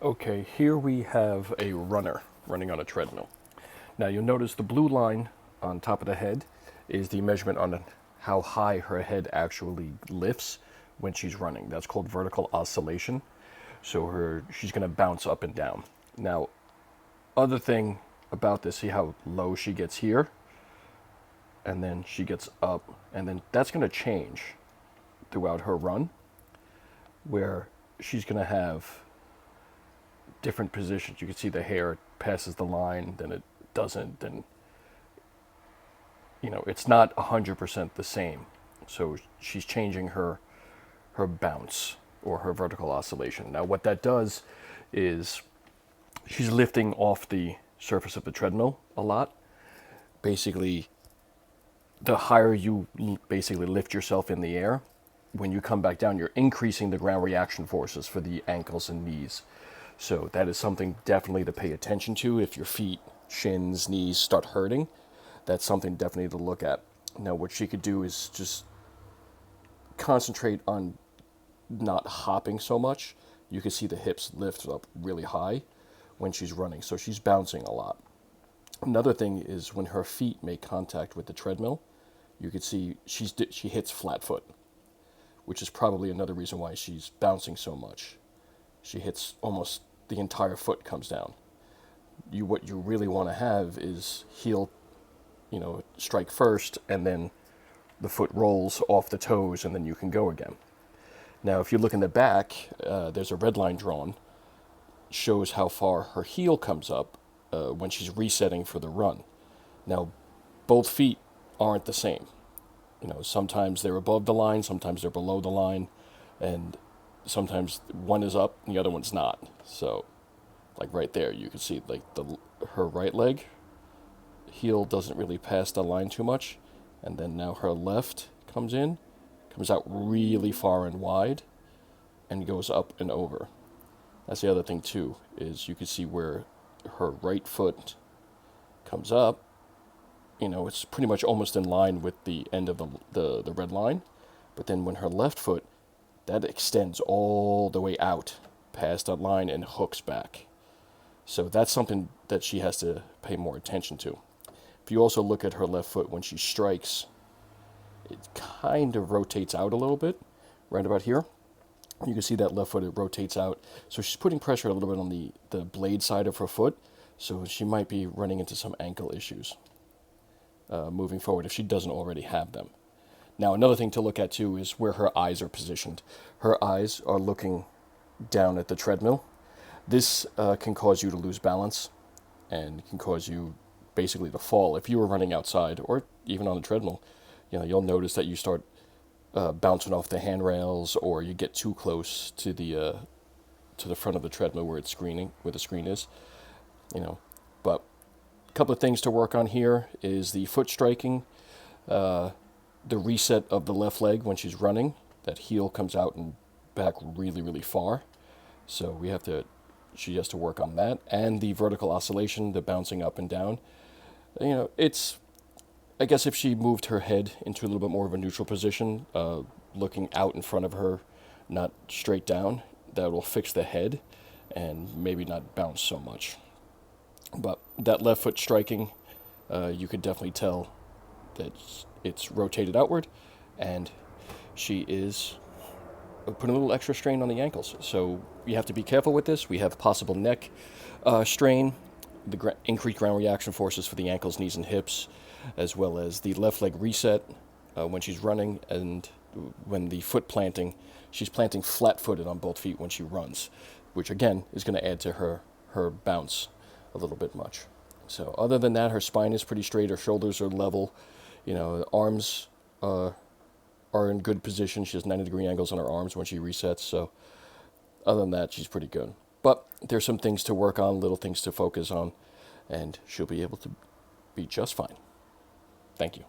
Okay, here we have a runner running on a treadmill. Now you'll notice the blue line on top of the head is the measurement on how high her head actually lifts when she's running. That's called vertical oscillation. So she's going to bounce up and down. Now, other thing about this, see how low she gets here? And then she gets up, and then that's going to change throughout her run, where she's going to have different positions. You can see the hair passes the line, then it doesn't, then it's not 100% the same. So she's changing her bounce or her vertical oscillation. Now what that does is she's lifting off the surface of the treadmill a lot. Basically, the higher you basically lift yourself in the air, when you come back down, you're increasing the ground reaction forces for the ankles and knees. So that is something definitely to pay attention to. If your feet, shins, knees start hurting, that's something definitely to look at. Now what she could do is just concentrate on not hopping so much. You can see the hips lift up really high when she's running, so she's bouncing a lot. Another thing is when her feet make contact with the treadmill, you can see she hits flat foot, which is probably another reason why she's bouncing so much. She hits almost the entire foot comes down. What you really want to have is heel, strike first, and then the foot rolls off the toes, and then you can go again. Now, if you look in the back, there's a red line drawn, shows how far her heel comes up when she's resetting for the run. Now, both feet aren't the same. Sometimes they're above the line, sometimes they're below the line, and sometimes one is up and the other one's not. So, like right there, you can see like her right leg heel doesn't really pass the line too much, and then now her left comes out really far and wide, and goes up and over. That's the other thing too, is you can see where her right foot comes up. It's pretty much almost in line with the end of the red line, but then when her left foot, that extends all the way out past that line and hooks back. So that's something that she has to pay more attention to. If you also look at her left foot when she strikes, it kind of rotates out a little bit, right about here. You can see that left foot, it rotates out. So she's putting pressure a little bit on the blade side of her foot, so she might be running into some ankle issues moving forward if she doesn't already have them. Now, another thing to look at too is where her eyes are positioned. Her eyes are looking down at the treadmill. This can cause you to lose balance and can cause you basically to fall. If you were running outside or even on the treadmill, you'll notice that you start bouncing off the handrails, or you get too close to the front of the treadmill where the screen is. But a couple of things to work on here is the foot striking, the reset of the left leg when she's running. That heel comes out and back really, really far. So she has to work on that, and the vertical oscillation, the bouncing up and down. I guess if she moved her head into a little bit more of a neutral position, looking out in front of her, not straight down, that will fix the head and maybe not bounce so much. But that left foot striking, you could definitely tell that it's rotated outward, and she is putting a little extra strain on the ankles. So you have to be careful with this. We have possible neck strain, the increased ground reaction forces for the ankles, knees, and hips, as well as the left leg reset when she's running, and when the foot planting, she's planting flat-footed on both feet when she runs, which again is going to add to her bounce a little bit much. So other than that, her spine is pretty straight, her shoulders are level, arms are in good position. She has 90-degree angles on her arms when she resets, so other than that, she's pretty good. But there's some things to work on, little things to focus on, and she'll be able to be just fine. Thank you.